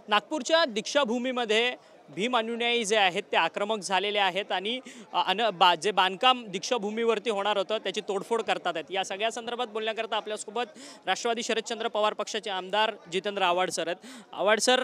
नागपूरच्या दीक्षाभूमीमध्ये भीम अनुयायी जे आहेत ते आक्रमक झालेले आहेत आणि जे बांधकाम दीक्षाभूमीवरती होणार होतं त्याची तोडफोड करतात आहेत। या सगळ्या संदर्भात बोलण्याकरता आपल्यासोबत राष्ट्रवादी शरदचंद्र पवार पक्षाचे आमदार जितेंद्र आव्हाड सर आहेत। आव्हाड सर,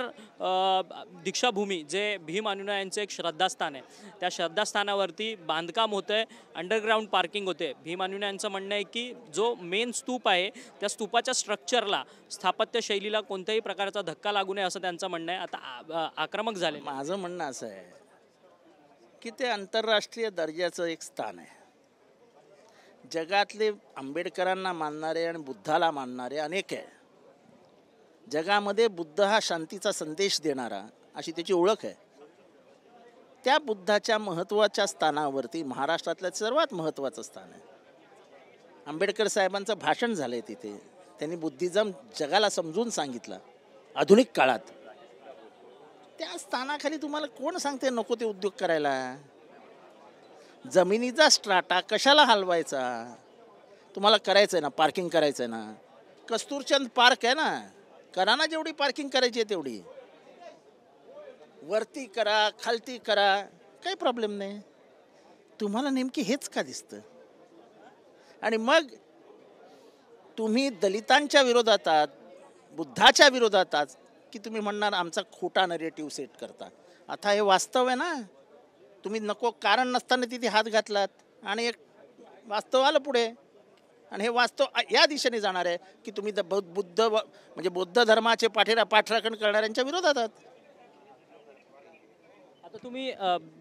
दीक्षाभूमी जे भीम अनुयायांचे एक श्रद्धास्थान आहे, त्या श्रद्धास्थानावरती बांधकाम होतं आहे, अंडरग्राऊंड पार्किंग होते। भीम अनुयायांचं म्हणणं आहे की जो मेन स्तूप आहे त्या स्तूपाच्या स्ट्रक्चरला, स्थापत्य शैलीला कोणत्याही प्रकारचा धक्का लागू नये असं त्यांचं म्हणणं आहे। आता आक्रमक झाले। माझं म्हणणं असं आहे की ते आंतरराष्ट्रीय दर्जाचं एक स्थान आहे। जगातले आंबेडकरांना मानणारे आणि बुद्धाला मानणारे अनेक आहे। जगामध्ये बुद्ध हा शांतीचा संदेश देणारा अशी त्याची ओळख आहे। त्या बुद्धाच्या महत्त्वाच्या स्थानावरती महाराष्ट्रातलं सर्वात महत्त्वाचं स्थान आहे। आंबेडकर साहेबांचं भाषण झालंय तिथे, त्यांनी बुद्धिझम जगाला समजून सांगितलं आधुनिक काळात। त्या स्थानाखाली तुम्हाला कोण सांगते नको ते उद्योग करायला? जमिनीचा स्ट्राटा कशाला हलवायचा? तुम्हाला करायचं आहे ना, पार्किंग करायचं आहे ना, कस्तुरचंद पार्क आहे ना, करा ना, जेवढी पार्किंग करायची आहे तेवढी, वरती करा खालती करा, काही प्रॉब्लेम नाही। तुम्हाला नेमकी हेच का दिसतं? आणि मग तुम्ही दलितांच्या विरोधात आहात, बुद्धाच्या विरोधात आहात की तुम्ही म्हणणार आमचा खोटा नरेटिव्ह सेट करता। आता हे वास्तव आहे ना, तुम्ही नको कारण नसताना तिथे हात घातलात आणि एक वास्तव आलं पुढे, आणि हे वास्तव या दिशेने जाणार आहे की तुम्ही बौद्ध धर्माचे पाठराखण करणाऱ्यांच्या विरोधात आहात। आता तुम्ही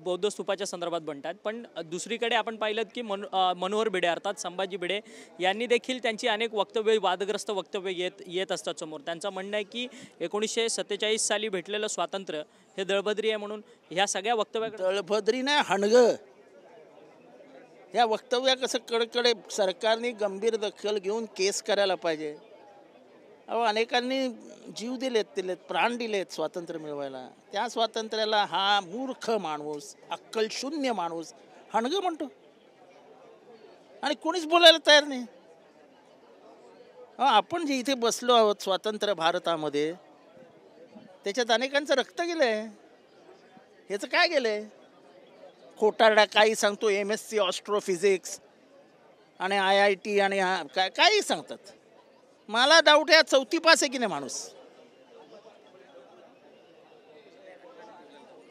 बौद्ध स्तूपाच्या संदर्भात म्हणतात, पण दुसरीकडे आपण पाहिलं की मनोहर भिडे अर्थात संभाजी भिडे यांनी देखील त्यांची अनेक वक्तव्य, वादग्रस्त वक्तव्य येत असतात समोर। त्यांचं म्हणणं आहे की 1947 साली भेटलेलं स्वातंत्र्य हे दळभद्री आहे म्हणून ह्या सगळ्या वक्तव्याकडे दळभद्री नाही, हणगं। ह्या वक्तव्या कसं कडकडे सरकारने गंभीर दखल घेऊन केस करायला पाहिजे। अहो, अनेकांनी जीव दिलेत, प्राण दिलेत स्वातंत्र्य मिळवायला। त्या स्वातंत्र्याला हा मूर्ख माणूस, अक्कलशून्य माणूस हणगं म्हणतो आणि कोणीच बोलायला तयार नाही। आपण जे इथे बसलो आहोत स्वातंत्र्य भारतामध्ये, त्याच्यात अनेकांचं रक्त गेलंय। ह्याचं काय गेलंय? खोटारडा काही सांगतो, MSc ऑस्ट्रोफिजिक्स आणि IIT आणि काही सांगतात। मला डाऊट आहे, 4थी पास आहे की नाही माणूस?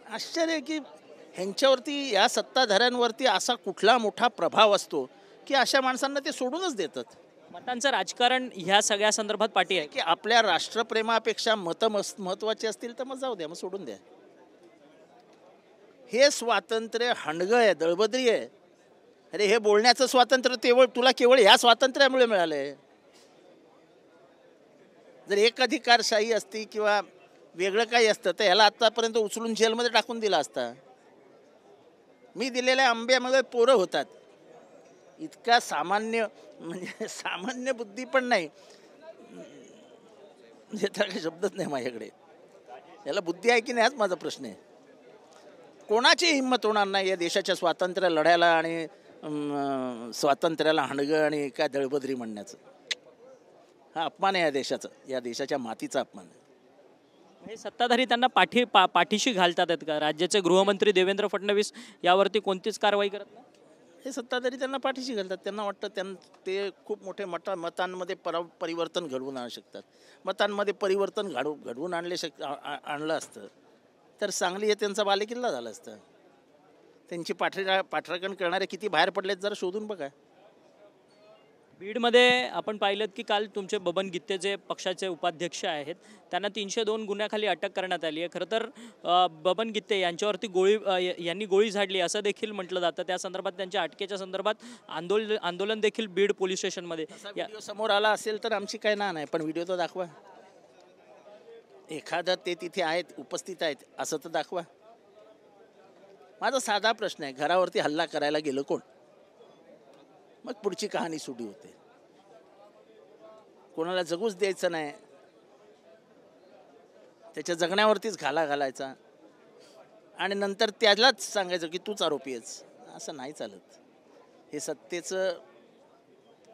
आश्चर्य की ह्यांच्यावरती, या सत्ताधाऱ्यांवरती असा कुठला मोठा प्रभाव असतो की अशा माणसांना ते सोडूनच देतात। मतांचं राजकारण ह्या सगळ्या संदर्भात पाठी आहे की आपल्या राष्ट्रप्रेमापेक्षा मतं महत्त्वाची असतील तर मग जाऊ द्या, मग सोडून द्या। हे स्वातंत्र्य हणगं आहे, दळभद्री आहे। अरे, हे बोलण्याचं स्वातंत्र्य तुला केवळ ह्या स्वातंत्र्यामुळे मिळालंय। जर एकाधिकारशाही असती किंवा वेगळं काही असतं तर ह्याला आत्तापर्यंत उचलून जेलमध्ये टाकून दिला असता। मी दिलेल्या आंब्यामध्ये पोरं होतात, इतका सामान्य, म्हणजे सामान्य बुद्धी पण नाही, काही शब्दच नाही माझ्याकडे। याला बुद्धी आहे की नाही हाच माझा प्रश्न आहे। कोणाची हिंमत होणार नाही या देशाच्या स्वातंत्र्य लढ्याला आणि स्वातंत्र्याला हणगं आणि काय दळभद्री म्हणण्याचं। हा अपमान आहे या देशाचा, या देशाच्या मातीचा अपमान आहे। हे सत्ताधारी त्यांना पाठीशी घालतात आहेत का? राज्याचे गृहमंत्री देवेंद्र फडणवीस यावरती कोणतीच कारवाई करत नाही? हे सत्ताधारी त्यांना पाठीशी घालतात। त्यांना वाटतं ते खूप मोठे मतांमध्ये परिवर्तन घडवून आणू शकतात। मतांमध्ये परिवर्तन घडवून आणलं असतं तर सांगली हे त्यांचा बालेकिल्ला झाला असता। त्यांची पाठराखण करणारे किती बाहेर पडलेत जरा शोधून बघा। बीडमध्ये आपण पाहिलं की काल तुमचे बबन गित्ते जे पक्षाचे उपाध्यक्ष आहेत त्यांना 302 गुन्ह्याखाली अटक करण्यात आली आहे। खरं तर बबन गित्ते यांच्यावरती यांनी गोळी झाडली असं देखील म्हटलं जातं। त्या संदर्भात, त्यांच्या अटकेच्या संदर्भात आंदोलन देखील बीड पोलीस स्टेशनमध्ये। व्हिडिओ समोर आला असेल तर आमची काय ना नाही, पण व्हिडिओ तर दाखवा। एखादं ते तिथे आहेत, उपस्थित आहेत असं तर दाखवा। माझा साधा प्रश्न आहे, घरावरती हल्ला करायला गेलं कोण? मग पुढची कहाणी सुरू होते। कोणाला जगूच द्यायचं नाही, त्याच्या जगण्यावरतीच घालायचा आणि नंतर त्यालाच सांगायचं की तूच आरोपी आहेस। असं नाही चालत। हे सत्तेचं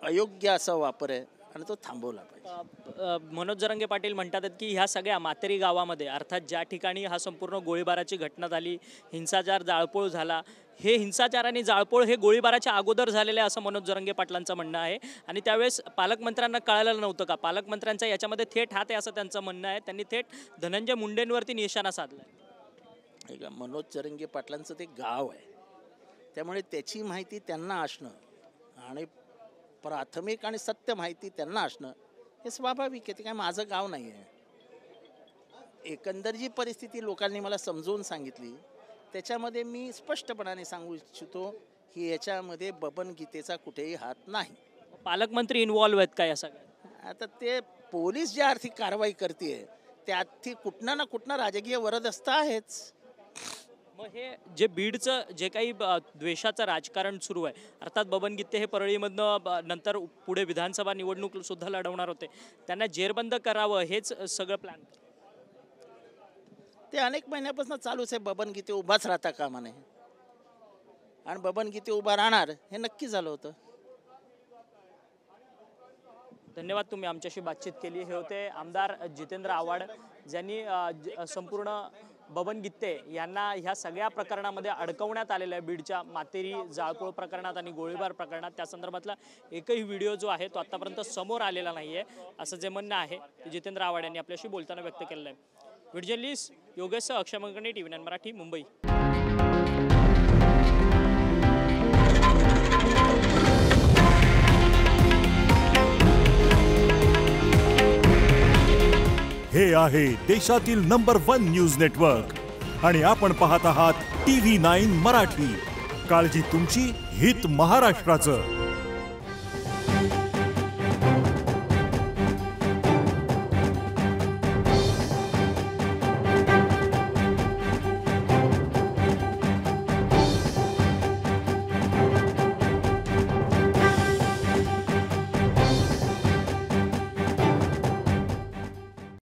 अयोग्य असा वापर आहे आणि तो थांबवला पाहिजे. मनोज जरांगे पाटील म्हणतात की ह्या सगळ्या मातेरी गावामध्ये अर्थात ज्या ठिकाणी हा संपूर्ण गोळीबाराची घटना झाली, हिंसाचार जाळपोळ झाला, हे हिंसाचार आणि जाळपोळ हे गोळीबाराच्या अगोदर झालेलं आहे असं मनोज जरांगे पाटलांचं म्हणणं आहे. आणि त्यावेळेस पालकमंत्र्यांना कळालं नव्हतं का? पालकमंत्र्यांचा याच्यामध्ये थेट हात आहे असं त्यांचं म्हणणं आहे. त्यांनी थेट धनंजय मुंडेंवरती निशाणा साधला. मनोज जरांगे पाटलांचं ते गाव आहे, त्यामुळे त्याची माहिती त्यांना असणं आणि प्राथमिक आणि सत्य माहिती त्यांना असणं हे स्वाभाविक आहे. ते काय माझं गाव नाही आहे. एकंदर जी परिस्थिती लोकांनी मला समजवून सांगितली त्याच्यामध्ये मी स्पष्टपणाने सांगू इच्छितो की याच्यामध्ये बबन गीतेचा कुठेही हात नाही. पालकमंत्री इन्व्हॉल्व्ह आहेत का या सगळ्यात? आता ते पोलीस ज्या आर्थिक कारवाई करते त्यात कुठनं ना कुठनं राजकीय वरदहस्त आहेच. मग हे जे बीडचं जे काही द्वेषाचं राजकारण सुरू आहे, अर्थात बबन गीते हे परळीमधनं नंतर पुढे विधानसभा निवडणूक सुद्धा लढवणार होते, त्यांना जेरबंद करावं हेच सगळं प्लॅन. ते अनेक महिन्यापासून चालूच आहे. बबन गीते उभाच राहता कामा नये आणि बबन गीते उभा राहणार हे नक्की झालं होतं. धन्यवाद, तुम्ही आमच्याशी बातचीत केली. हे होते आमदार जितेंद्र आव्हाड, ज्यांनी संपूर्ण बबन गीते यांना ह्या सगळ्या प्रकरणामध्ये अडकवण्यात आलेलं आहे. बीडच्या मातेरी जाळपोळ प्रकरणात आणि गोळीबार प्रकरणात त्या संदर्भातला एकही व्हिडिओ जो आहे तो आतापर्यंत समोर आलेला नाही आहे असं जे म्हणणं आहे ते जितेंद्र आव्हाड यांनी आपल्याशी बोलताना व्यक्त केलेलं आहे. व्हिडिओ जर्नलिस्ट योगेश अक्षय मंगणे, TV9 मराठी, मुंबई. हे आहे देशातील नंबर 1 न्यूज नेटवर्क आणि आपण पाहत आहात TV9 मराठी. काळजी तुमची, हित महाराष्ट्राचं.